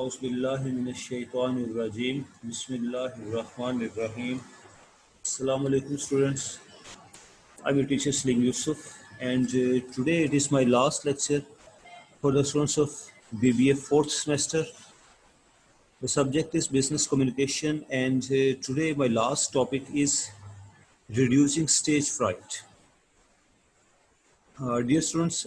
أعوذ بالله من الشيطان الرجيم بسم الله الرحمن الرحيم. Assalamu alaikum students. I'm your teacher Sling Yusuf, and today it is my last lecture for the students of BBA fourth semester. The subject is business communication, and today my last topic is reducing stage fright. Dear students,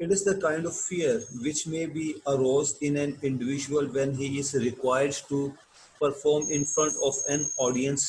It is the kind of fear which may be aroused in an individual when he is required to perform in front of an audience.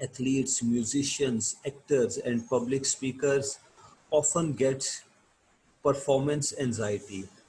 Athletes, musicians, actors and public speakers often get performance anxiety.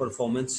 performance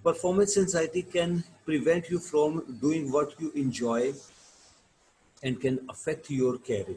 Performance anxiety can prevent you from doing what you enjoy and can affect your career.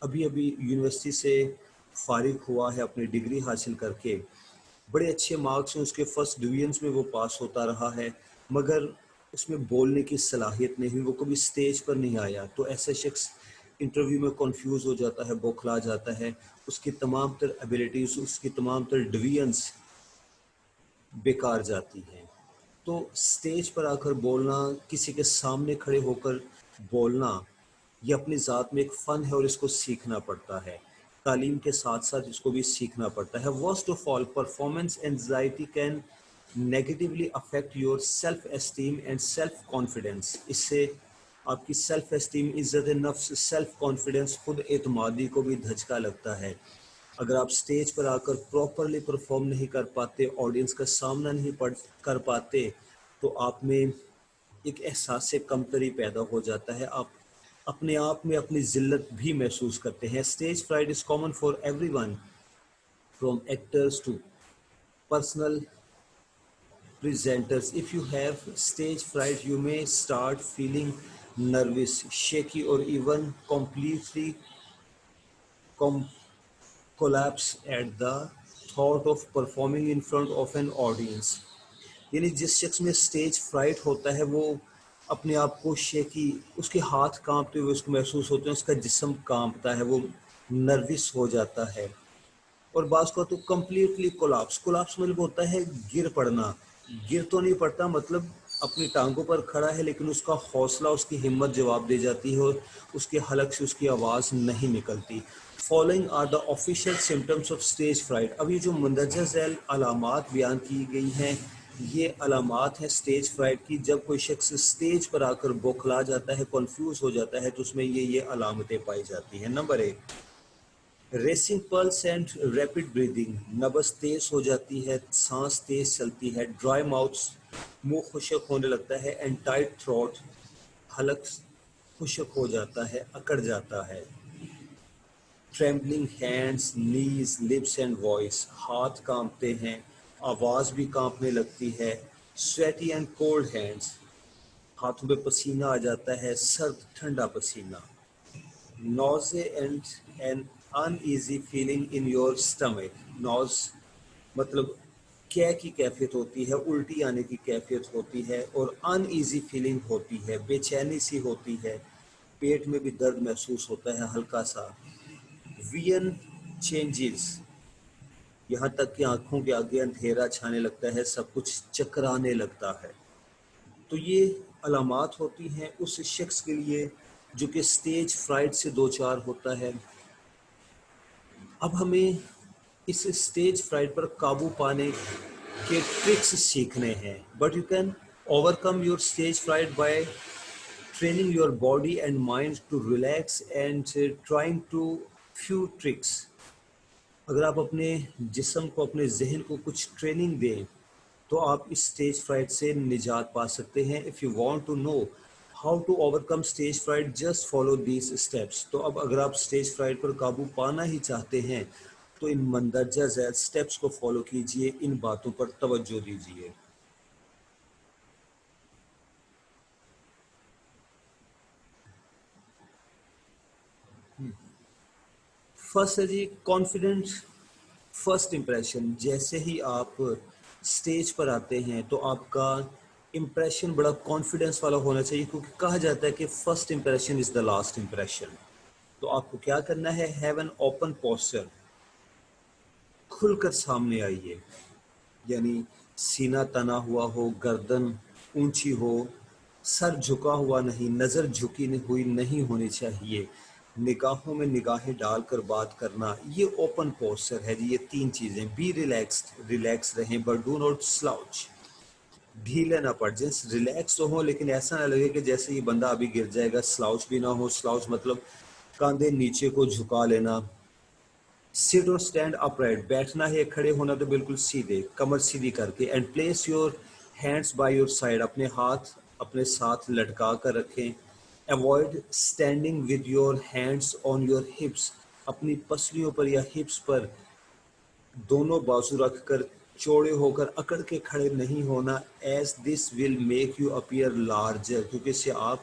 ابھی ابھی university سے فارغ ہوا ہے اپنی degree حاصل کر کے، بڑے اچھے مارکس ہیں اس کے، فرسٹ ڈویژنس میں وہ پاس ہوتا رہا ہے، مگر اس میں بولنے کی صلاحیت نہیں، وہ کبھی سٹیج پر نہیں آیا، تو ایسا شخص انٹرویو میں کنفیوز ہو جاتا ہے، بوکھلا جاتا ہے، اس کی تمام تر ایبیلٹیز، اس کی تمام تر ڈویژنس بیکار جاتی ہیں۔ تو سٹیج پر آ کر بولنا، کسی کے سامنے کھڑے ہو کر بولنا، یہ اپنی ذات میں ایک فن ہے اور اس کو سیکھنا پڑتا ہے، تعلیم کے ساتھ ساتھ اس کو بھی سیکھنا پڑتا ہے۔ Worst of all, performance anxiety can negatively affect your self esteem and self confidence. اس سے آپ کی سیلف اسٹیم، عزت نفس، سیلف کانفیڈینس، خود اعتمادی کو بھی دھچکا لگتا ہے۔ اگر آپ سٹیج پر آ کر پراپرلی پرفارم نہیں کر پاتے، آڈینس کا سامنا نہیں کر پاتے، تو آپ میں ایک احساس کمتری پیدا ہو جاتا ہے، آپ اپنے آپ میں اپنی ذلت بھی محسوس کرتے ہیں۔ Stage fright is common for everyone, from actors to personal presenters. If you have stage fright, you may start feeling nervous, shaky, or even completely com- collapse at the thought of performing in front of an audience. یعنی جس شخص میں stage fright ہوتا ہے وہ اپنے آپ کو شیکی، اس کے ہاتھ کانپتے ہوئے اس کو محسوس ہوتے ہیں، اس کا جسم کانپتا ہے، وہ نروس ہو جاتا ہے، اور بعض کو تو کمپلیٹلی کولاپس مطلب ہوتا ہے گر پڑنا، گر تو نہیں پڑتا، مطلب اپنی ٹانگوں پر کھڑا ہے لیکن اس کا حوصلہ، اس کی ہمت جواب دے جاتی ہے اور اس کے حلق سے اس کی آواز نہیں نکلتی۔ Following are the official symptoms of stage fright. اب یہ جو مندرجہ ذیل علامات بیان کی گئی ہیں، یہ علامات ہیں اسٹیج فرائٹ کی۔ جب کوئی شخص اسٹیج پر آ کر بوکھلا جاتا ہے، کنفیوز ہو جاتا ہے، تو اس میں یہ علامتیں پائی جاتی ہیں۔ Number 1، racing plus and rapid breathing, نبض تیز ہو جاتی ہے، سانس تیز چلتی ہے، ڈرائی ماؤتھ، منہ خشک ہونے لگتا ہے، اینڈ ٹائٹ تھروٹ، حلق خشک ہو جاتا ہے، اکڑ جاتا ہے، ٹریمبلنگ ہینڈز، نیز، لپس اینڈ وائس، ہاتھ کانپتے ہیں، آواز بھی کانپنے لگتی ہے، سویٹی اینڈ کولڈ ہینڈز، ہاتھوں پہ پسینہ آ جاتا ہے، سرد ٹھنڈا پسینہ، nausea and an uneasy feeling in your stomach. مطلب کیا کی کیفیت ہوتی ہے، الٹی آنے کی کیفیت ہوتی ہے، اور ان ایزی فیلنگ ہوتی ہے، بے چینی سی ہوتی ہے، پیٹ میں بھی درد محسوس ہوتا ہے ہلکا سا، وین چینجز، یہاں تک کہ آنکھوں کے آگے اندھیرا چھانے لگتا ہے، سب کچھ چکرانے لگتا ہے۔ تو یہ علامات ہوتی ہیں اس شخص کے لیے جو کہ سٹیج فرائٹ سے دوچار ہوتا ہے۔ اب ہمیں اس سٹیج فرائٹ پر قابو پانے کے ٹرکس سیکھنے ہیں، but you can overcome your stage fright by training your body and mind to relax and trying to few tricks. اگر آپ اپنے جسم کو، اپنے ذہن کو کچھ ٹریننگ دیں تو آپ اس سٹیج فرائٹ سے نجات پا سکتے ہیں۔ If you want to know how to overcome stage fright, just follow these steps. تو اب اگر آپ سٹیج فرائٹ پر قابو پانا ہی چاہتے ہیں تو ان مندرجہ ذیل اسٹیپس کو فالو کیجئے، ان باتوں پر توجہ دیجئے۔ فرسٹ ہے جی کانفیڈنٹ فرسٹ امپریشن۔ جیسے ہی آپ اسٹیج پر آتے ہیں تو آپ کا امپریشن بڑا کانفیڈنس والا ہونا چاہیے، کیونکہ کہا جاتا ہے کہ first impression is the last impression. تو آپ کو کیا کرنا ہے، ہیو این اوپن پوسچر، کھل کر سامنے آئیے، یعنی سینہ تنا ہوا ہو، گردن اونچی ہو، سر جھکا ہوا نہیں، نظر جھکی ہوئی نہیں ہونی چاہیے، نگاہوں میں نگاہیں ڈال کر بات کرنا، یہ اوپن پوسچر ہے جی۔ یہ تین چیزیں، بی ریلیکسڈ، ریلیکس رہیں، بٹ ڈو ناٹ سلاؤچ، ڈھیلے نہ پڑ جائیں، ریلیکس تو ہوں لیکن ایسا نہ لگے کہ جیسے یہ بندہ ابھی گر جائے گا، سلاؤچ بھی نہ ہو۔ سلاؤچ مطلب کاندھے نیچے کو جھکا لینا۔ سٹ اور اسٹینڈ اپ رائٹ، بیٹھنا ہے کھڑے ہونا تو بالکل سیدھے، کمر سیدھی کر کے، and place your hands by your side, اپنے ہاتھ اپنے ساتھ لٹکا کر رکھیں۔ Avoid standing with your hands on your hips, اپنی پسلیوں پر یا ہپس پر دونوں بازو رکھ کر چوڑے ہو کر اکڑ کے کھڑے نہیں ہونا، as this will make you appear larger, کیونکہ اس سے آپ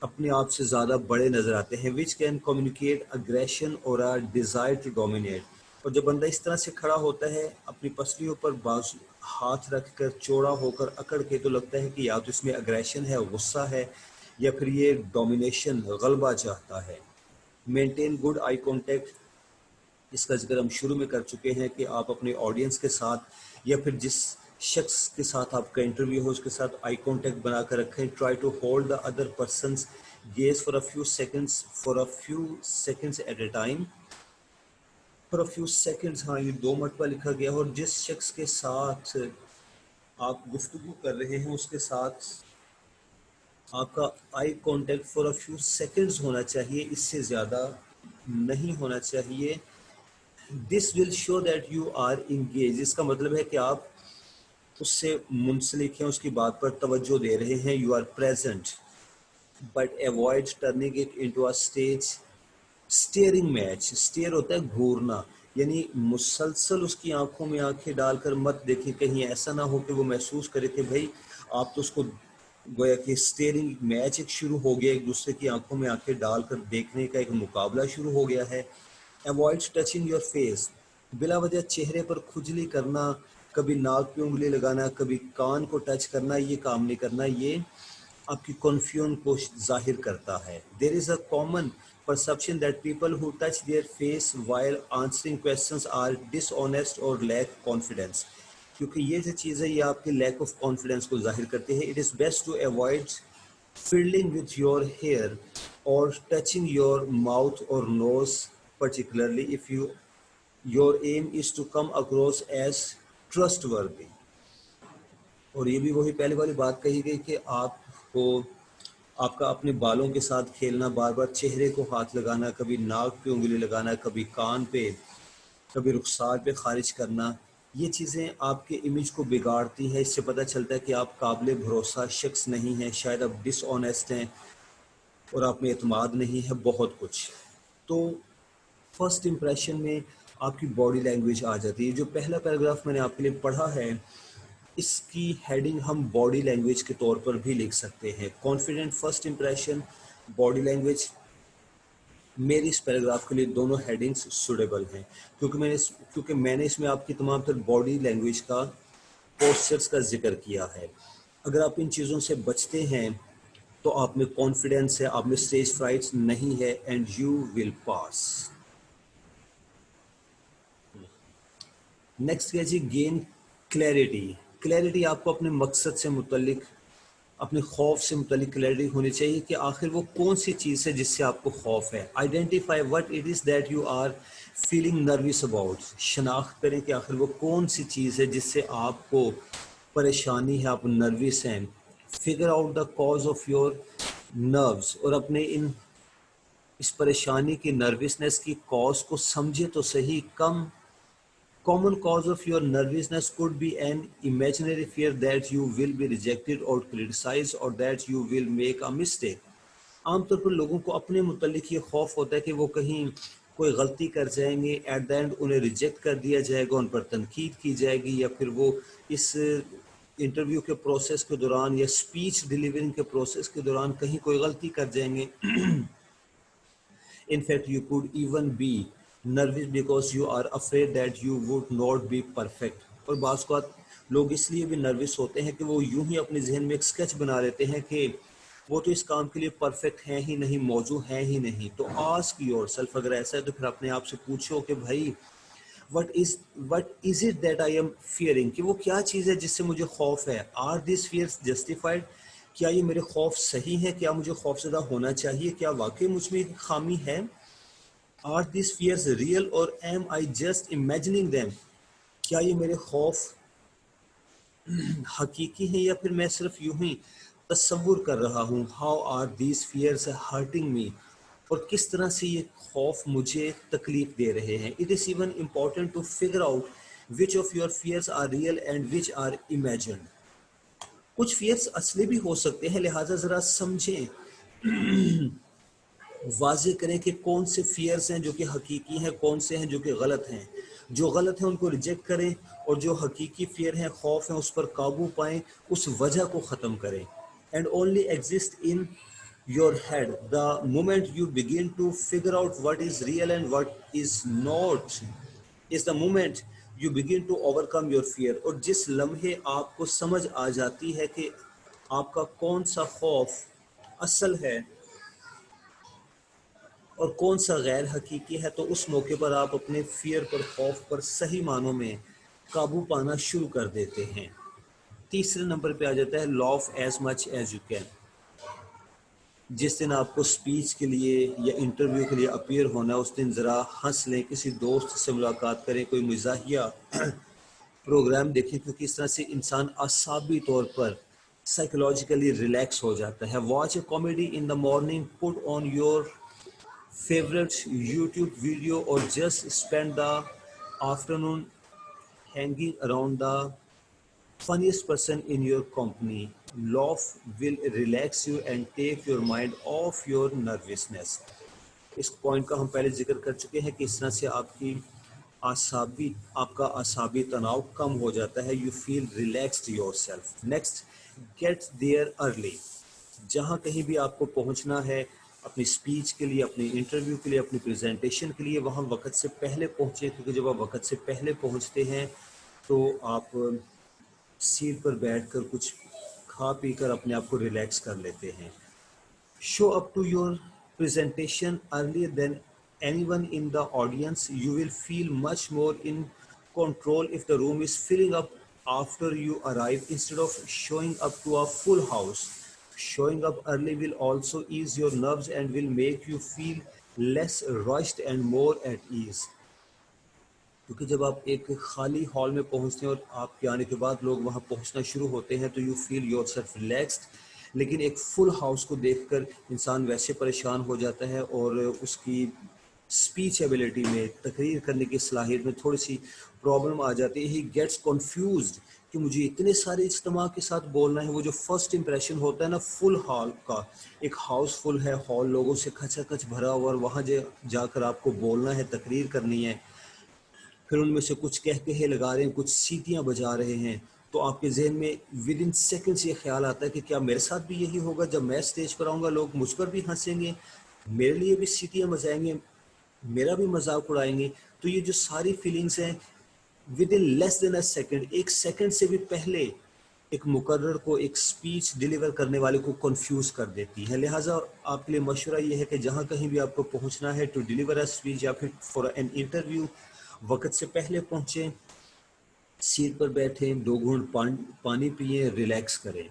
اپنے آپ سے زیادہ بڑے نظر آتے ہیں, which can communicate aggression or a desire to dominate. اور جب بندہ اس طرح سے کھڑا ہوتا ہے اپنی پسلیوں پر بازو ہاتھ رکھ کر چوڑا ہو کر اکڑ کے, تو لگتا ہے کہ یا تو اس میں اگریشن ہے, غصہ ہے, یا پھر یہ ڈومینیشن غلبہ چاہتا ہے. مینٹین گڈ آئی کانٹیکٹ, اس کا ذکر ہم شروع میں کر چکے ہیں کہ آپ اپنے آڈینس کے ساتھ یا پھر جس شخص کے ساتھ آپ کا انٹرویو ہو اس کے ساتھ آئی کانٹیکٹ بنا کر رکھیں. Try to hold the other person's gaze for a few seconds at a time. For a few seconds, ہاں یہ 2 مرتبہ لکھا گیا. اور جس شخص کے ساتھ آپ گفتگو کر رہے ہیں اس کے ساتھ آپ کا eye contact for a few seconds ہونا چاہیے, اس سے زیادہ نہیں ہونا چاہیے. This will show that you are engage, اس کا مطلب ہے کہ آپ اس سے منسلک ہیں, اس کی بات پر توجہ دے رہے ہیں. You are present, but avoid turning it into a stage staring match. Stare ہوتا ہے گھورنا, یعنی مسلسل اس کی آنکھوں میں آنکھیں ڈال کر مت دیکھیں, کہیں ایسا نہ ہو کہ وہ محسوس کرے کہ بھائی آپ تو اس کو گویا کہ اسٹیئرنگ میچ ایک شروع ہو گیا, ایک دوسرے کی آنکھوں میں آنکھیں ڈال کر دیکھنے کا ایک مقابلہ شروع ہو گیا ہے. Avoid touching your face, بلا وجہ چہرے پر کھجلی کرنا, کبھی ناک پہ انگلی لگانا, کبھی کان کو ٹچ کرنا, یہ کام نہیں کرنا, یہ آپ کی کنفیوژن کو ظاہر کرتا ہے. There is a common perception that people who touch their face while answering questions are dishonest or lack confidence. کیونکہ یہ جو چیز ہے یہ آپ کے لیک آف کانفیڈنس کو ظاہر کرتے ہیں. It is best to avoid fiddling with your hair or touching your mouth or nose, particularly if your aim is to come across as trustworthy. اور یہ بھی وہی پہلے والی بات کہی گئی کہ آپ کا اپنے بالوں کے ساتھ کھیلنا, بار بار چہرے کو ہاتھ لگانا, کبھی ناک پہ انگلی لگانا, کبھی کان پہ, کبھی رخسار پہ خارج کرنا, یہ چیزیں آپ کے امیج کو بگاڑتی ہیں. اس سے پتہ چلتا ہے کہ آپ قابل بھروسہ شخص نہیں ہیں, شاید آپ ڈس آنیسٹ ہیں اور آپ میں اعتماد نہیں ہے, بہت کچھ. تو فرسٹ امپریشن میں آپ کی باڈی لینگویج آ جاتی ہے. جو پہلا پیراگراف میں نے آپ کے لیے پڑھا ہے اس کی ہیڈنگ ہم باڈی لینگویج کے طور پر بھی لکھ سکتے ہیں. Confident first impression, body language. میری اس پیراگراف کے لیے دونوں ہیڈنگز سوٹیبل ہیں کیونکہ میں نے اس میں آپ کی تمام تر باڈی لینگویج کا, پوسچرز کا ذکر کیا ہے. اگر آپ ان چیزوں سے بچتے ہیں تو آپ میں کانفیڈنس ہے, آپ میں اسٹیج فرائٹ نہیں ہے, and you will pass. Next کیا جی, گین کلیئرٹی. کلیئرٹی آپ کو اپنے مقصد سے متعلق, اپنے خوف سے متعلق کلیئرٹی ہونی چاہیے کہ آخر وہ کون سی چیز ہے جس سے آپ کو خوف ہے. Identify what it is that you are feeling nervous about. شناخت کریں کہ آخر وہ کون سی چیز ہے جس سے آپ کو پریشانی ہے, آپ نروس ہیں. Figure out the cause of your nervous, اور اپنے اس پریشانی کی, نروسنس کی کاز کو سمجھے تو صحیح. Common cause of your nervousness could be an imaginary fear that you will be rejected or criticized or that you will make a mistake. عام طور پر لوگوں کو اپنے متعلق یہ خوف ہوتا ہے کہ وہ کہیں کوئی غلطی کر جائیں گے, ایٹ دا اینڈ انہیں ریجیکٹ کر دیا جائے گا, ان پر تنقید کی جائے گی, یا پھر وہ اس انٹرویو کے پروسیس کے دوران یا اسپیچ ڈیلیورنگ کے پروسیس کے دوران کہیں کوئی غلطی کر جائیں گے. In fact, you could even be nervous because you are afraid that you would not be perfect. اور بعض اوقات لوگ اس لیے بھی نروس ہوتے ہیں کہ وہ یوں ہی اپنے ذہن میں ایک اسکیچ بنا لیتے ہیں کہ وہ تو اس کام کے لیے پرفیکٹ ہیں ہی نہیں, موضوع ہیں ہی نہیں. تو آسک یور سیلف, اگر ایسا ہے تو پھر اپنے آپ سے پوچھو کہ بھائی what is it that I am fearing, کہ وہ کیا چیز ہے جس سے مجھے خوف ہے. Are these fears justified, کیا یہ میرے خوف صحیح ہے, کیا مجھے خوف زدہ ہونا چاہیے, کیا واقعی مجھ میں خامی ہے. Are these fears real or am I just imagining them, کیا یہ میرے خوف حقیقی ہیں یا پھر میں صرف یوں ہی تصور کر رہا ہوں. How are these fears hurting me, اور کس طرح سے یہ خوف مجھے تکلیف دے رہے ہیں. It is even important to figure out which of your fears are real and which are imagined. کچھ فیئرس اصلی بھی ہو سکتے ہیں, لہٰذا ذرا سمجھیں, واضح کریں کہ کون سے فیئرس ہیں جو کہ حقیقی ہیں, کون سے ہیں جو کہ غلط ہیں. جو غلط ہیں ان کو ریجیکٹ کریں, اور جو حقیقی فیئر ہیں, خوف ہیں, اس پر قابو پائیں, اس وجہ کو ختم کریں. And only exist in your head. The moment you begin to figure out what is real and what is not, is the moment you begin to overcome your fear. اور جس لمحے آپ کو سمجھ آ جاتی ہے کہ آپ کا کون سا خوف اصل ہے اور کون سا غیر حقیقی ہے، تو اس موقع پر آپ اپنے فیئر پر، خوف پر صحیح معنوں میں قابو پانا شروع کر دیتے ہیں۔ تیسرے نمبر پہ آ جاتا ہے laugh as much as you can. جس دن آپ کو سپیچ کے لیے یا انٹرویو کے لیے اپیئر ہونا ہے، اس دن ذرا ہنس لیں، کسی دوست سے ملاقات کریں، کوئی مزاحیہ پروگرام دیکھیں، کیونکہ اس طرح سے انسان اعصابی طور پر سائیکولوجیکلی ریلیکس ہو جاتا ہے۔ Watch a comedy in the morning, put on your favorite YouTube video, or just spend the afternoon hanging around the funniest person in your company. Laugh will relax you and take your mind off your nervousness. اس point کا ہم پہلے ذکر کر چکے ہیں کہ اس طرح سے آپ کا اعصابی تناؤ کم ہو جاتا ہے. You feel relaxed yourself. Next, get there early. جہاں کہیں بھی آپ کو پہنچنا ہے اپنی اسپیچ کے لیے، اپنی انٹرویو کے لیے، اپنی پریزنٹیشن کے لیے، وہاں وقت سے پہلے پہنچیں، کیونکہ جب آپ وقت سے پہلے پہنچتے ہیں تو آپ سیٹ پر بیٹھ کر کچھ کھا پی کر اپنے آپ کو ریلیکس کر لیتے ہیں. Show up to your presentation earlier than anyone in the audience. You will feel much more in control if the room is filling up after you arrive, instead of showing up to a full house. Showing up early will also ease your nerves and will make you feel less rushed and more at ease. کیونکہ جب آپ ایک خالی hall میں پہنچتے ہیں اور آپ کے آنے کے بعد لوگ وہاں پہنچنا شروع ہوتے ہیں تو you feel yourself relaxed. لیکن ایک فل ہاؤس کو دیکھ کر انسان ویسے پریشان ہو جاتا ہے اور اس کی اسپیچ ایبلٹی میں، تقریر کرنے کی صلاحیت میں تھوڑی سی پرابلم آ جاتی ہے. ہی گیٹس کنفیوزڈ کہ مجھے اتنے سارے اجتماع کے ساتھ بولنا ہے. وہ جو فرسٹ امپریشن ہوتا ہے نا فل ہال کا، ایک ہاؤس فل ہے، ہال لوگوں سے کھچا کھچ بھرا ہوا، اور وہاں جا کر آپ کو بولنا ہے، تقریر کرنی ہے، پھر ان میں سے کچھ کہے لگا رہے ہیں، کچھ سیٹیاں بجا رہے ہیں، تو آپ کے ذہن میں ود ان سیکنڈس یہ خیال آتا ہے کہ کیا میرے ساتھ بھی یہی ہوگا؟ جب میں اسٹیج پر آؤں گا لوگ مجھ پر بھی ہنسیں گے، میرے لیے بھی سیٹیاں بجائیں گے، میرا بھی مذاق اڑائیں گے. تو یہ جو ساری فیلنگس ہیں with in less than a second, ایک سیکنڈ سے بھی پہلے ایک مقرر کو، ایک سپیچ ڈیلیور کرنے والے کو کنفیوز کر دیتی ہے. لہٰذا آپ کے لیے مشورہ یہ ہے کہ جہاں کہیں بھی آپ کو پہنچنا ہے ٹو ڈیلیور اے اسپیچ یا پھر فار این انٹرویو، وقت سے پہلے پہنچیں، سیٹ پر بیٹھیں، 2 گھونٹ پانی پئیں، ریلیکس کریں.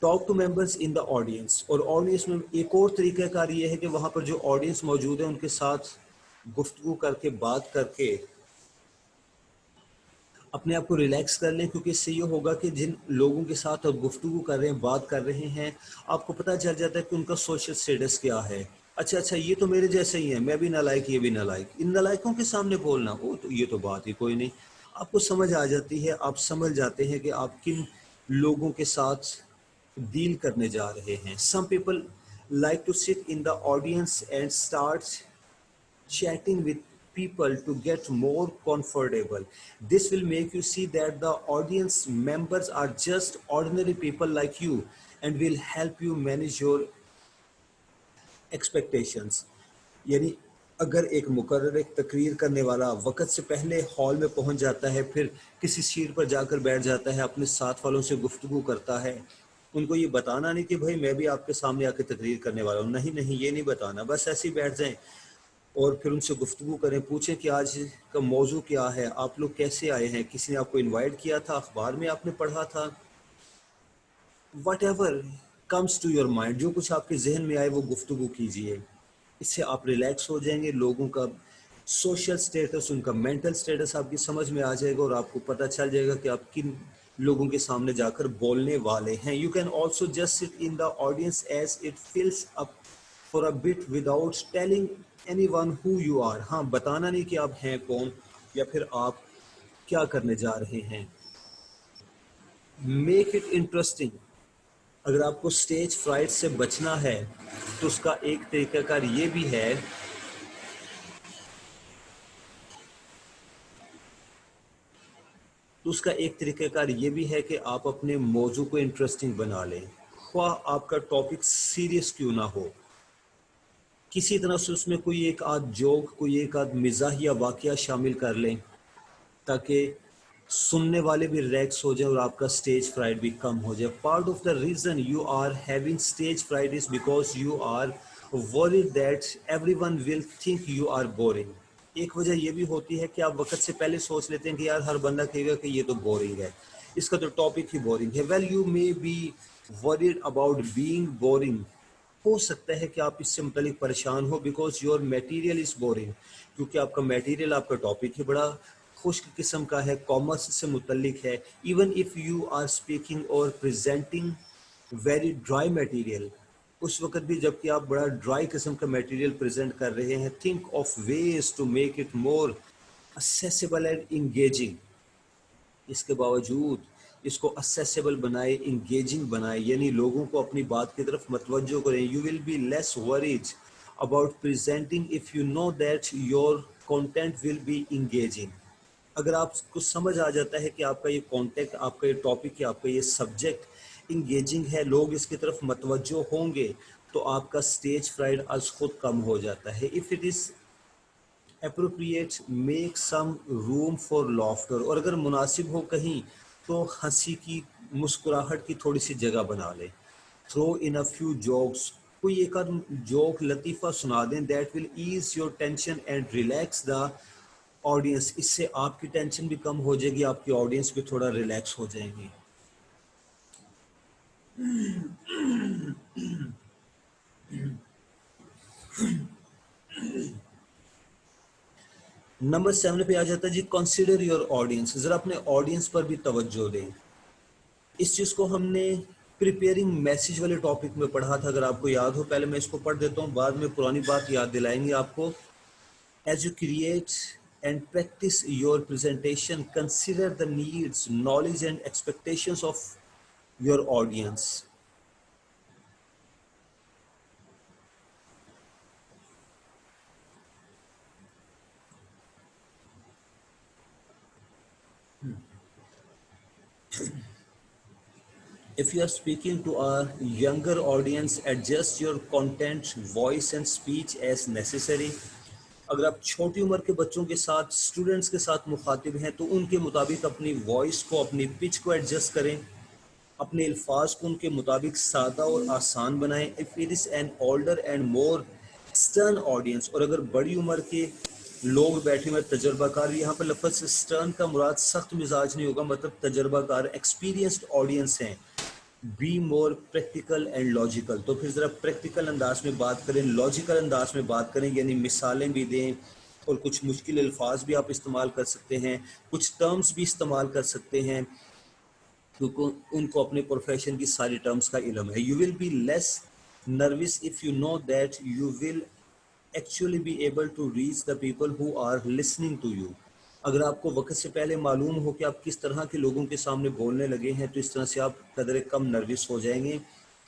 Talk to members in the audience. اور آڈینس میں ایک اور طریقہ کار یہ ہے کہ وہاں پر جو آڈینس موجود ہے ان کے ساتھ گفتگو کر کے، بات کر کے اپنے آپ کو ریلیکس کر لیں. کیونکہ اس سے یہ ہوگا کہ جن لوگوں کے ساتھ آپ گفتگو کر رہے ہیں، بات کر رہے ہیں، آپ کو پتہ چل جاتا ہے کہ ان کا سوشل سٹیٹس کیا ہے. اچھا یہ تو میرے جیسے ہی ہیں، میں بھی نالائق، یہ بھی نالائق. ان نالائقوں کے سامنے بولنا، تو یہ تو بات ہی کوئی نہیں. آپ کو سمجھ آ جاتی ہے، آپ سمجھ جاتے ہیں کہ آپ کن لوگوں کے ساتھ ڈیل کرنے جا رہے ہیں. Some people like to sit in the audience and start chatting with people to get more comfortable. This will make you see that the audience members are just ordinary people like you and will help you manage your expectations. یعنی اگر ایک مقرر ایک تقریر کرنے والا وقت سے پہلے ہال میں پہنچ جاتا ہے، پھر کسی سیٹ پر جا کر بیٹھ جاتا ہے، اپنے ساتھ والوں سے گفتگو کرتا ہے، ان کو یہ بتانا نہیں کہ بھائی میں بھی آپ کے سامنے آ کے تقریر کرنے والا ہوں، نہیں یہ نہیں بتانا، بس ایسے ہی بیٹھ جائیں اور پھر ان سے گفتگو کریں، پوچھیں کہ آج کا موضوع کیا ہے، آپ لوگ کیسے آئے ہیں، کسی نے آپ کو انوائٹ کیا تھا، اخبار میں آپ نے پڑھا تھا، whatever comes to your mind، جو کچھ آپ کے ذہن میں آئے وہ گفتگو کیجئے. اس سے آپ ریلیکس ہو جائیں گے، لوگوں کا سوشل سٹیٹس، ان کا مینٹل سٹیٹس آپ کی سمجھ میں آ جائے گا اور آپ کو پتہ چل جائے گا کہ آپ کن لوگوں کے سامنے جا کر بولنے والے ہیں. You can also just sit in the audience as it fills up for a bit without telling anyone who you are. ہاں، بتانا نہیں کہ آپ ہیں کون یا پھر آپ کیا کرنے جا رہے ہیں. Make it interesting. اگر آپ کو سٹیج فرائٹ سے بچنا ہے تو اس کا ایک طریقہ کار یہ بھی ہے کہ آپ اپنے موضوع کو انٹرسٹنگ بنا لیں. خواہ آپ کا ٹاپک سیریس کیوں نہ ہو، کسی طرح سے اس میں کوئی ایک آدھ جوک، کوئی ایک آدھ مزاحیہ واقعہ شامل کر لیں تاکہ سننے والے بھی ریلیکس ہو جائے اور آپ کا اسٹیج فرائٹ بھی کم ہو جائے. Part of the reason you are having stage fright is because you are worried that everyone will think you are boring. ایک وجہ یہ بھی ہوتی ہے کہ آپ وقت سے پہلے سوچ لیتے ہیں کہ یار ہر بندہ کہے گا کہ یہ تو بورنگ ہے، اس کا تو ٹاپک ہی بورنگ ہے. Well you may be worried about being boring. ہو سکتا ہے کہ آپ اس سے متعلق پریشان ہو because your material is boring, کیونکہ آپ کا میٹیریل، آپ کا ٹاپک ہی بڑا خشک قسم کا ہے، کامرس سے متعلق ہے. Even if you are speaking or presenting very dry material, اس وقت بھی جب کہ آپ بڑا ڈرائی قسم کا میٹیریل پریزنٹ کر رہے ہیں، think of ways to make it more accessible and engaging. اس کے باوجود اس کو accessible بنائے، انگیجنگ بنائے، یعنی لوگوں کو اپنی بات کی طرف متوجہ کریں. You will be less worried about presenting if you know that your content will be engaging. اگر آپ کو سمجھ آ جاتا ہے کہ آپ کا یہ کانٹیکٹ، آپ کا یہ ٹاپک ہے، آپ کا یہ سبجیکٹ انگیجنگ ہے، لوگ اس کی طرف متوجہ ہوں گے، تو آپ کا اسٹیج فرائڈ از خود کم ہو جاتا ہے. If it is appropriate make some room for laughter. اور اگر مناسب ہو کہیں تو ہنسی کی، مسکراہٹ کی تھوڑی سی جگہ بنا لیں. throw in a few jokes. کوئی ایک آدھ جوک، لطیفہ سنا دیں. that will ease your tension and relax the audience. اس سے آپ کی ٹینشن بھی کم ہو جائے گی، آپ کی آڈینس بھی تھوڑا ریلیکس ہو جائیں گی. نمبر 7 پہ آ جاتا ہے جی کنسیڈر یور آڈینس. ذرا اپنے آڈینس پر بھی توجہ دیں. اس چیز کو ہم نے پریپیئرنگ میسیج والے ٹاپک میں پڑھا تھا، اگر آپ کو یاد ہو. پہلے میں اس کو پڑھ دیتا ہوں، بعد میں پرانی بات یاد دلائیں گے آپ کو. As you create and practice your presentation consider the needs, knowledge and expectations of your audience. If you are speaking to a younger audience, adjust your content, voice and speech as necessary. اگر آپ چھوٹی عمر کے بچوں کے ساتھ، students کے ساتھ مخاطب ہیں تو ان کے مطابق اپنی وائس کو، اپنی پچ کو ایڈجسٹ کریں، اپنے الفاظ کو ان کے مطابق سادہ اور آسان بنائیں. If it is an older and more stern audience. اور اگر بڑی عمر کے لوگ بیٹھے ہوئے تجربہ کار، یہاں پر لفظ سٹرن کا مراد سخت مزاج نہیں ہوگا، مطلب تجربہ کار، ایکسپیرینسڈ آڈینس ہیں. Be more practical and logical. تو پھر ذرا پریکٹیکل انداز میں بات کریں، لاجیکل انداز میں بات کریں، یعنی مثالیں بھی دیں اور کچھ مشکل الفاظ بھی آپ استعمال کر سکتے ہیں، کچھ ٹرمز بھی استعمال کر سکتے ہیں کیونکہ ان کو اپنے پروفیشن کی ساری ٹرمز کا علم ہے. You will be less nervous if you know that you will actually be able to reach the people who are listening to you. اگر آپ کو وقت سے پہلے معلوم ہو کہ آپ کس طرح کے لوگوں کے سامنے بولنے لگے ہیں تو اس طرح سے آپ قدر کم نروس ہو جائیں گے.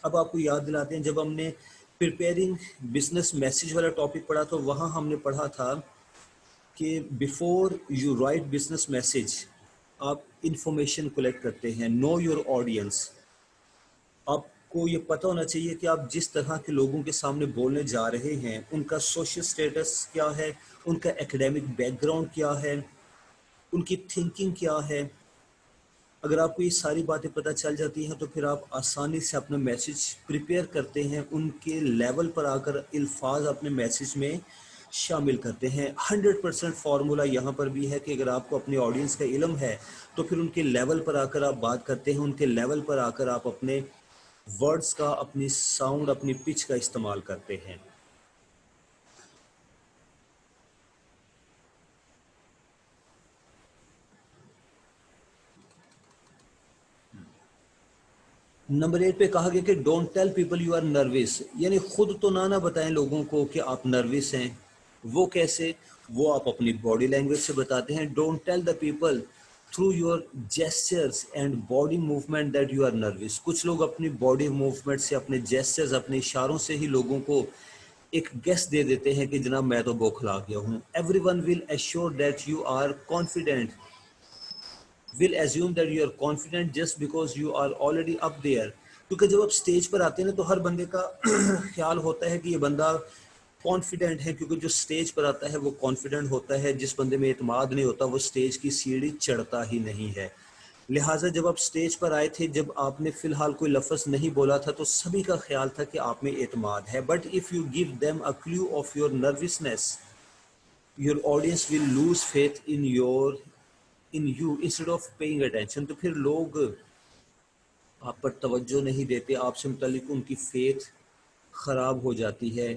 اب آپ کو یاد دلاتے ہیں جب ہم نے پریپیئرنگ بزنس میسیج والا ٹاپک پڑھا تو وہاں ہم نے پڑھا تھا کہ before you write business message آپ انفارمیشن کلیکٹ کرتے ہیں. Know your audience. آپ کو یہ پتہ ہونا چاہیے کہ آپ جس طرح کے لوگوں کے سامنے بولنے جا رہے ہیں ان کا سوشل سٹیٹس کیا ہے، ان کا ایکیڈیمک بیک گراؤنڈ کیا ہے، ان کی تھنکنگ کیا ہے. اگر آپ کو یہ ساری باتیں پتہ چل جاتی ہیں تو پھر آپ آسانی سے اپنا میسیج پریپیئر کرتے ہیں، ان کے لیول پر آ کر الفاظ اپنے میسیج میں شامل کرتے ہیں. 100% فارمولا یہاں پر بھی ہے کہ اگر آپ کو اپنی آڈینس کا علم ہے تو پھر ان کے لیول پر آ کر آپ بات کرتے ہیں، ان کے لیول پر آ کر آپ اپنے ورڈز کا، اپنی ساؤنڈ، اپنی پچ کا استعمال کرتے ہیں. نمبر 8 پہ کہا گیا کہ don't tell people you are nervous, یعنی خود تو نہ بتائیں لوگوں کو کہ آپ نروس ہیں. وہ کیسے؟ وہ آپ اپنی باڈی لینگویج سے بتاتے ہیں. Don't tell the people through your gestures and body movement that you are nervous. کچھ لوگ اپنی باڈی موومنٹ سے، اپنے جیسچرز، اپنے اشاروں سے ہی لوگوں کو ایک گیس دے دیتے ہیں کہ جناب میں تو بوکھلا گیا ہوں. Everyone will assure that you are confident, will assume that you are confident just because you are already up there. کیونکہ جب آپ اسٹیج پر آتے ہیں نا تو ہر بندے کا خیال ہوتا ہے کہ یہ بندہ کانفیڈنٹ ہے، کیونکہ جو اسٹیج پر آتا ہے وہ کانفیڈنٹ ہوتا ہے. جس بندے میں اعتماد نہیں ہوتا وہ اسٹیج کی سیڑھی چڑھتا ہی نہیں ہے. لہٰذا جب آپ اسٹیج پر آئے تھے، جب آپ نے فی الحال کوئی لفظ نہیں بولا تھا تو سبھی کا خیال تھا کہ آپ میں اعتماد ہے. But if you give them a clue of your nervousness, your audience will lose faith in you instead of paying attention. تو پھر لوگ آپ پر توجہ نہیں دیتے، آپ سے متعلق ان کی فیتھ خراب ہو جاتی ہے.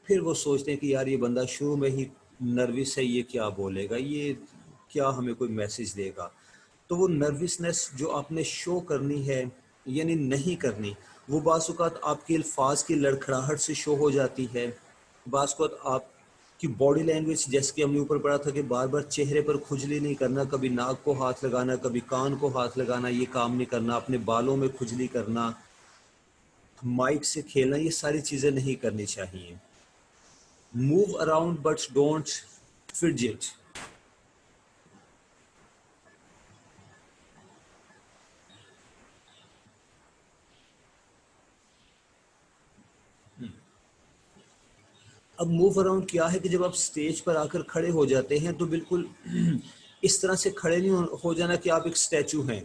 پھر وہ سوچتے ہیں کہ یار یہ بندہ شروع میں ہی نروس ہے، یہ کیا بولے گا، یہ کیا ہمیں کوئی میسج دے گا. تو وہ نروسنس جو آپ نے شو کرنی ہے یعنی نہیں کرنی، وہ بعض اوقات آپ کے الفاظ کی لڑکھڑاہٹ سے شو ہو جاتی ہے. بعض اوقات آپ کی باڈی لینگویج، جیسے کہ ہم نے اوپر پڑھا تھا کہ بار بار چہرے پر کھجلی نہیں کرنا، کبھی ناک کو ہاتھ لگانا، کبھی کان کو ہاتھ لگانا، یہ کام نہیں کرنا. اپنے بالوں میں کھجلی کرنا، مائک سے کھیلنا، یہ ساری چیزیں نہیں کرنی چاہیے. Move around but don't fidget. اب موو اراؤنڈ کیا ہے کہ جب آپ سٹیج پر آ کر کھڑے ہو جاتے ہیں تو بالکل اس طرح سے کھڑے نہیں ہو جانا کہ آپ ایک اسٹیچو ہیں.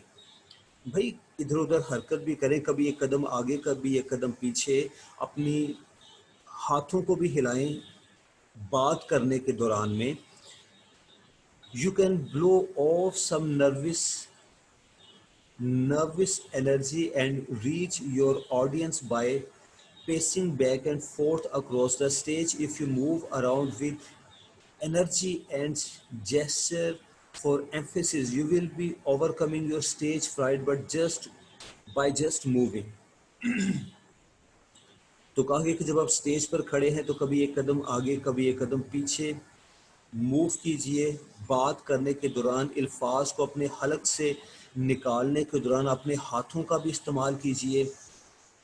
بھائی ادھر ادھر حرکت بھی کریں، کبھی ایک قدم آگے کبھی ایک قدم پیچھے. اپنی ہاتھوں کو بھی ہلائیں بات کرنے کے دوران میں. You can blow off some nervous energy and reach your audience by pacing back and forth across the stage. If you move around with energy and gesture for emphasis, you will be overcoming your stage fright but just by just moving. تو کہا گیا کہ جب آپ stage پر کھڑے ہیں تو کبھی ایک قدم آگے کبھی ایک قدم پیچھے موو کیجئے. بات کرنے کے دوران الفاظ کو اپنے حلق سے نکالنے کے دوران اپنے ہاتھوں کا بھی استعمال کیجئے.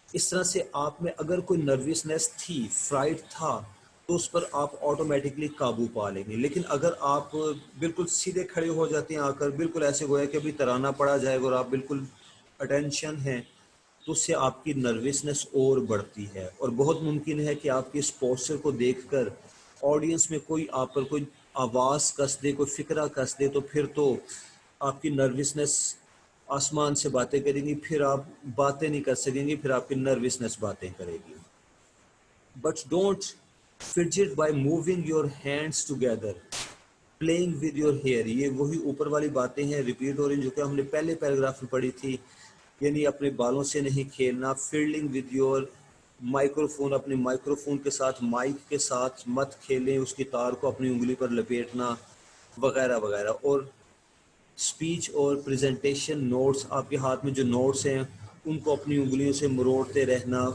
اس طرح سے آپ میں اگر کوئی نروسنس تھی، فرائٹ تھا، تو اس پر آپ آٹومیٹکلی قابو پا لیں گے. لیکن اگر آپ بالکل سیدھے کھڑے ہو جاتے ہیں آ کر، بالکل ایسے گویا کہ ابھی ترانہ پڑا جائے گا اور آپ بالکل اٹینشن ہیں، تو اس سے آپ کی نروسنس اور بڑھتی ہے. اور بہت ممکن ہے کہ آپ کے اس پوسچر کو دیکھ کر آڈینس میں کوئی آپ پر کوئی آواز کس دے، کوئی فکرہ کس دے، تو پھر تو آپ کی نروسنس آسمان سے باتیں کریں گی، پھر آپ باتیں نہیں کر سکیں گے، پھر آپ کی نروسنس باتیں کرے گی. But don't fidget by moving your hands together, playing with your hair. یہ وہی اوپر والی باتیں ہیں، ریپیٹ ہو رہی ہیں جو کہ ہم نے پہلے پیراگراف میں پڑھی تھی. یعنی اپنے بالوں سے نہیں کھیلنا. Fielding with your micro phone, اپنے مائکرو فون کے ساتھ، مائک کے ساتھ مت کھیلیں، اس کی تار کو اپنی انگلی پر لپیٹنا وغیرہ وغیرہ. اور اسپیچ اور پریزنٹیشن نوٹس، آپ کے ہاتھ میں جو نوٹس ہیں ان کو اپنی انگلیوں سے مروڑتے رہنا،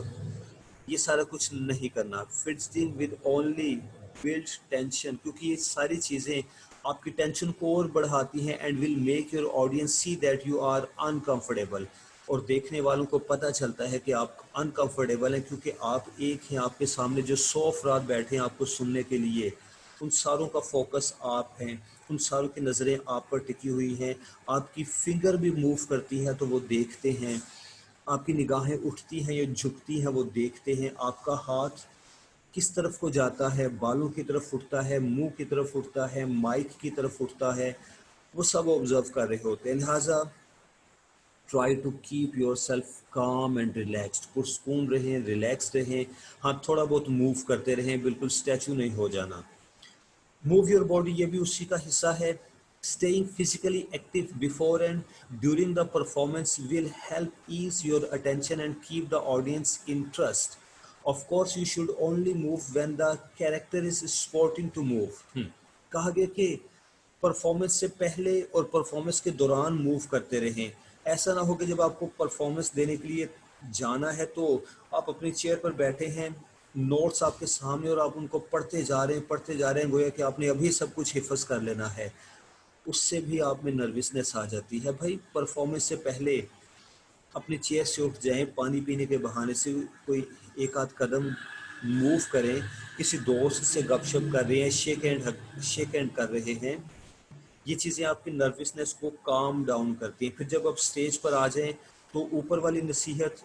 یہ سارا کچھ نہیں کرنا. فٹسٹنگ ود اونلی بلڈ ٹینشن، کیونکہ یہ ساری چیزیں آپ کی ٹینشن کو اور بڑھاتی ہیں. And will make your audience see that you are uncomfortable, اور دیکھنے والوں کو پتہ چلتا ہے کہ آپ انکمفرٹیبل ہیں، کیونکہ آپ ایک ہیں، آپ کے سامنے جو 100 افراد بیٹھے ہیں آپ کو سننے کے لیے، ان ساروں کا فوکس آپ ہیں، ان ساروں کی نظریں آپ پر ٹکی ہوئی ہیں. آپ کی فنگر بھی موو کرتی ہے تو وہ دیکھتے ہیں، آپ کی نگاہیں اٹھتی ہیں یا جھکتی ہیں وہ دیکھتے ہیں. آپ کا ہاتھ کس طرف کو جاتا ہے، بالوں کی طرف اٹھتا ہے، منہ کی طرف اٹھتا ہے، مائک کی طرف اٹھتا ہے، وہ سب آبزرو کر رہے ہوتے ہیں. لہٰذا try to keep yourself calm and relaxed. پرسکون رہیں، ریلیکس رہیں. ہاں تھوڑا بہت موو کرتے رہیں، بالکل اسٹیچو نہیں ہو جانا. موو یور باڈی، یہ بھی اسی کا حصہ ہے. Staying physically active before and during the performance will help ease your attention and keep the audience interest. Of course, you should only move when the character is sporting to move. کہا گیا کہ performance سے پہلے اور performance کے دوران move کرتے رہیں. ایسا نہ ہو کہ جب آپ کو پرفارمنس دینے کے لیے جانا ہے تو آپ اپنی چیئر پر بیٹھے ہیں، نوٹس آپ کے سامنے، اور آپ ان کو پڑھتے جا رہے ہیں گویا کہ آپ نے ابھی سب کچھ حفظ کر لینا ہے. اس سے بھی آپ میں نروسنس آ جاتی ہے. بھائی پرفارمنس سے پہلے اپنی چیئر سے اٹھ جائیں، پانی پینے کے بہانے سے کوئی ایک آدھ قدم موو کریں، کسی دوست سے گپ شپ کر رہے ہیں، شیک ہینڈ کر رہے ہیں. یہ چیزیں آپ کی نروسنس کو کام ڈاؤن کرتی ہیں. پھر جب آپ سٹیج پر آ جائیں تو اوپر والی نصیحت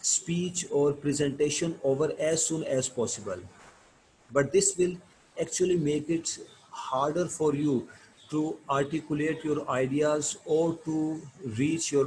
speech or presentation over as soon as possible, but this will actually make it harder for you to articulate your ideas or to reach your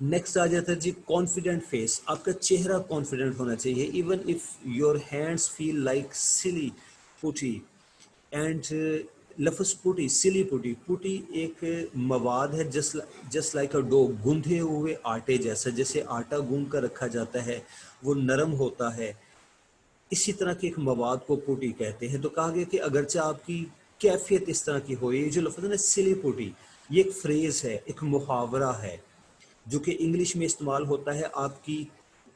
next آ جاتا ہے جی کانفیڈنٹ فیس. آپ کا چہرہ کانفیڈنٹ ہونا چاہیے. Even if your hands feel like silly putty and لفظ پوٹی سلی پوٹی. پوٹی ایک مواد ہے جسٹ لائک اے ڈو, گوندھے ہوئے آٹے جیسا, جیسے آٹا گوندھ کر رکھا جاتا ہے وہ نرم ہوتا ہے, اسی طرح کے ایک مواد کو پوٹی کہتے ہیں. تو کہا گیا کہ اگرچہ آپ کی کیفیت اس طرح کی ہو, یہ جو لفظ ہے نا سلی پوٹی, یہ ایک فریز ہے, ایک محاورہ ہے جو کہ انگلش میں استعمال ہوتا ہے آپ کی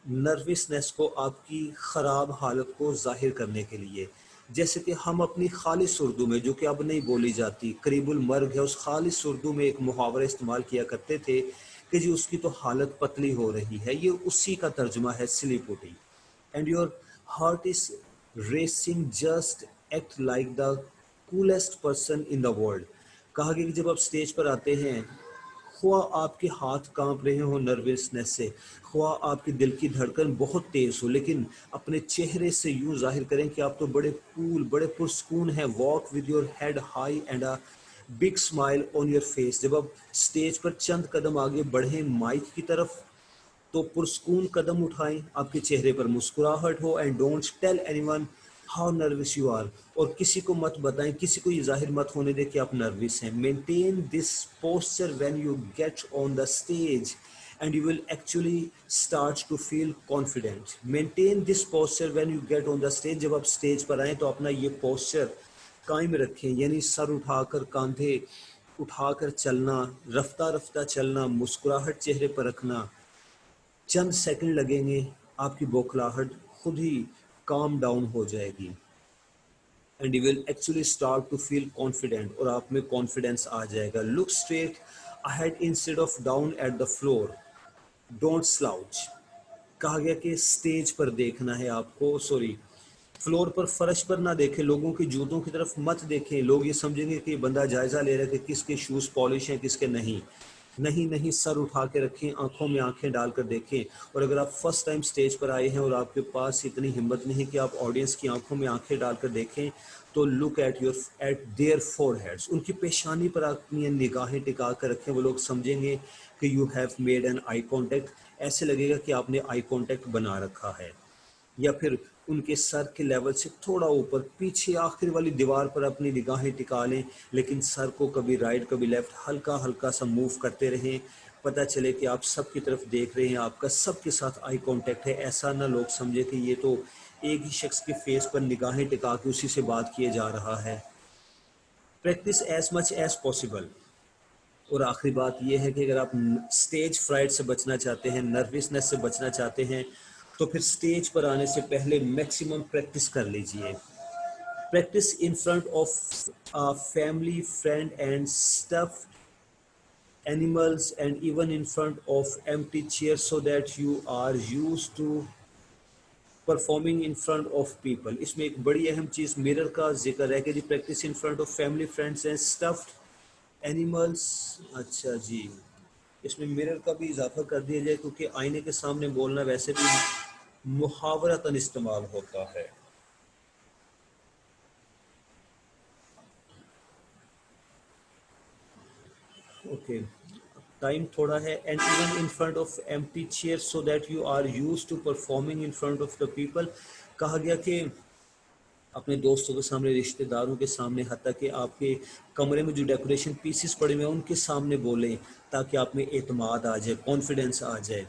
نروسنس کو, آپ کی خراب حالت کو ظاہر کرنے کے لیے. جیسے کہ ہم اپنی خالص اردو میں, جو کہ اب نہیں بولی جاتی, قریب المرگ ہے, اس خالص اردو میں ایک محاورہ استعمال کیا کرتے تھے کہ جی اس کی تو حالت پتلی ہو رہی ہے. یہ اسی کا ترجمہ ہے silly putty. And your heart is racing, just act like the coolest person in the world. کہا گیا کہ جب آپ سٹیج پر آتے ہیں, خواہ آپ کے ہاتھ کانپ رہے ہوں نروسنس سے, خواہ آپ کے دل کی دھڑکن بہت تیز ہو, لیکن اپنے چہرے سے یوں ظاہر کریں کہ آپ تو بڑے کول, بڑے پرسکون ہیں. Walk with your head high and a big smile on your face. جب آپ اسٹیج پر چند قدم آگے بڑھیں مائک کی طرف تو پرسکون قدم اٹھائیں, آپ کے چہرے پر مسکراہٹ ہو. And don't tell anyone how nervous you are, اور کسی کو مت بتائیں, کسی کو یہ ظاہر مت ہونے دے کہ آپ نروس ہیں. Maintain this posture when you get on the stage and you will actually start to feel confident. Maintain this posture when you get on the stage. جب آپ stage پر آئیں تو اپنا یہ posture قائم رکھیں, یعنی سر اٹھا کر, کاندھے اٹھا کر چلنا, رفتہ رفتہ چلنا, مسکراہٹ چہرے پر رکھنا. چند سیکنڈ لگیں گے, آپ کی بوکھلاہٹ خود ہی کام ڈاؤن ہو جائے گی. And you will actually start to feel confident, اور آپ میں کانفیڈنس آ جائے گا. Look straight ahead instead of down at the floor, don't slouch. کہا گیا کہ اسٹیج پر دیکھنا ہے آپ کو, سوری فلور پر, فرش پر نہ دیکھیں, لوگوں کی جوتوں کی طرف مت دیکھیں. لوگ یہ سمجھیں گے کہ یہ بندہ جائزہ لے رہا ہے کہ کس کے شوز پالش ہیں کس کے نہیں. نہیں نہیں, سر اٹھا کے رکھیں, آنکھوں میں آنکھیں ڈال کر دیکھیں. اور اگر آپ فرسٹ ٹائم سٹیج پر آئے ہیں اور آپ کے پاس اتنی ہمت نہیں کہ آپ آڈینس کی آنکھوں میں آنکھیں ڈال کر دیکھیں, تو look at their foreheads, ان کی پیشانی پر اپنی نگاہیں ٹکا کر رکھیں. وہ لوگ سمجھیں گے کہ you have made an eye contact, ایسے لگے گا کہ آپ نے آئی کانٹیکٹ بنا رکھا ہے. یا پھر ان کے سر کے لیول سے تھوڑا اوپر, پیچھے آخر والی دیوار پر اپنی نگاہیں ٹکا لیں, لیکن سر کو کبھی رائٹ کبھی لیفٹ ہلکا ہلکا سا موو کرتے رہیں. پتہ چلے کہ آپ سب کی طرف دیکھ رہے ہیں, آپ کا سب کے ساتھ آئی کانٹیکٹ ہے. ایسا نہ لوگ سمجھے کہ یہ تو ایک ہی شخص کے فیس پر نگاہیں ٹکا کے اسی سے بات کیے جا رہا ہے. Practice as much as possible. اور آخری بات یہ ہے کہ اگر آپ اسٹیج فرائٹ سے بچنا چاہتے ہیں, نروسنس سے بچنا چاہتے ہیں, تو پھر اسٹیج پر آنے سے پہلے میکسیمم پریکٹس کر لیجئے. Practice in front of family, friend and stuff animals, and even in front of empty chairs, so that you are used to performing in front of people. اس میں ایک بڑی اہم چیز میرر کا ذکر ہے کہ جی practice in front of family, friends and stuffed animals. اچھا جی, اس میں میرر کا بھی اضافہ کر دیا جائے, کیونکہ آئینے کے سامنے بولنا ویسے بھی محاورتاً استعمال ہوتا ہے. اوکے, ٹائم تھوڑا ہے. And even in front of empty chair so that you are use to performing in front of the people. کہا گیا کہ اپنے دوستوں کے سامنے, رشتہ داروں کے سامنے, حتیٰ کہ آپ کے کمرے میں جو ڈیکوریشن پیسز پڑے ہوئے ہیں ان کے سامنے بولیں, تاکہ آپ میں اعتماد آ جائے, کانفیڈنس آ جائے.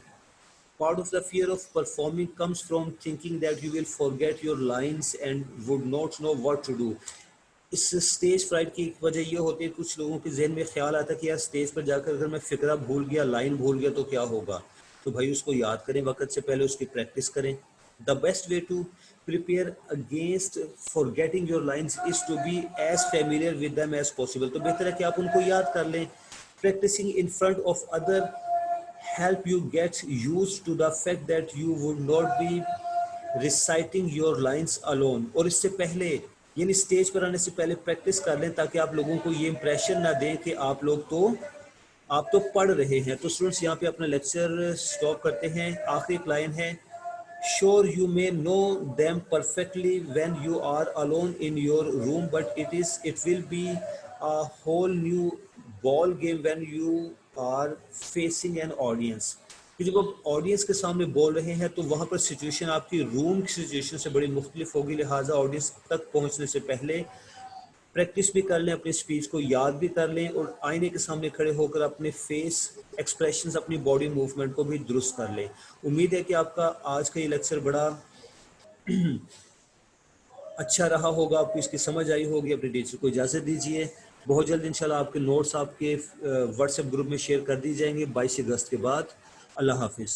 Part of the fear of performing comes from thinking that you will forget your lines and would not know what to do. اس اسٹیج فرائٹ کی ایک وجہ یہ ہوتی ہے, کچھ لوگوں کے ذہن میں خیال آتا ہے کہ یار اسٹیج پر جا کر اگر میں فقرہ بھول گیا, لائن بھول گیا تو کیا ہوگا. تو بھائی اس کو یاد کریں, وقت سے پہلے اس کی پریکٹس کریں. The best way to prepare against forgetting your lines is to be as familiar with them as possible. تو بہتر ہے کہ آپ ان کو یاد کر لیں. practicing in front of other help you get used to the fact that you would not be reciting your lines alone. اور اس سے پہلے, یعنی اسٹیج پر آنے سے پہلے پریکٹس کر لیں, تاکہ آپ لوگوں کو یہ امپریشن نہ دیں کہ آپ تو پڑھ رہے ہیں. تو اسٹوڈنٹس یہاں پہ اپنا لیکچر سٹاپ کرتے ہیں. آخری ایک لائن ہے, sure you may know them perfectly when you are alone in your room, but it will be a whole new ball game when you are facing an audience. کہ جب آپ audience کے سامنے بول رہے ہیں تو وہاں پر سچویشن آپ کی روم کی سچویشن سے بڑی مختلف ہوگی، لہٰذا آڈینس تک پہنچنے سے پہلے پریکٹس بھی کر لیں، اپنی اسپیچ کو یاد بھی کر لیں، اور آئینے کے سامنے کھڑے ہو کر اپنے فیس ایکسپریشنز، اپنی باڈی موومنٹ کو بھی درست کر لیں۔ امید ہے کہ آپ کا آج کا یہ لیکچر بڑا اچھا رہا ہوگا، آپ کو اس کی سمجھ آئی ہوگی۔ اپنے ٹیچر کو اجازت دیجیے، بہت جلد انشاءاللہ آپ کے نوٹس آپ کے واٹس ایپ گروپ میں شیئر کر دی جائیں گے 22 اگست کے بعد۔ اللہ حافظ۔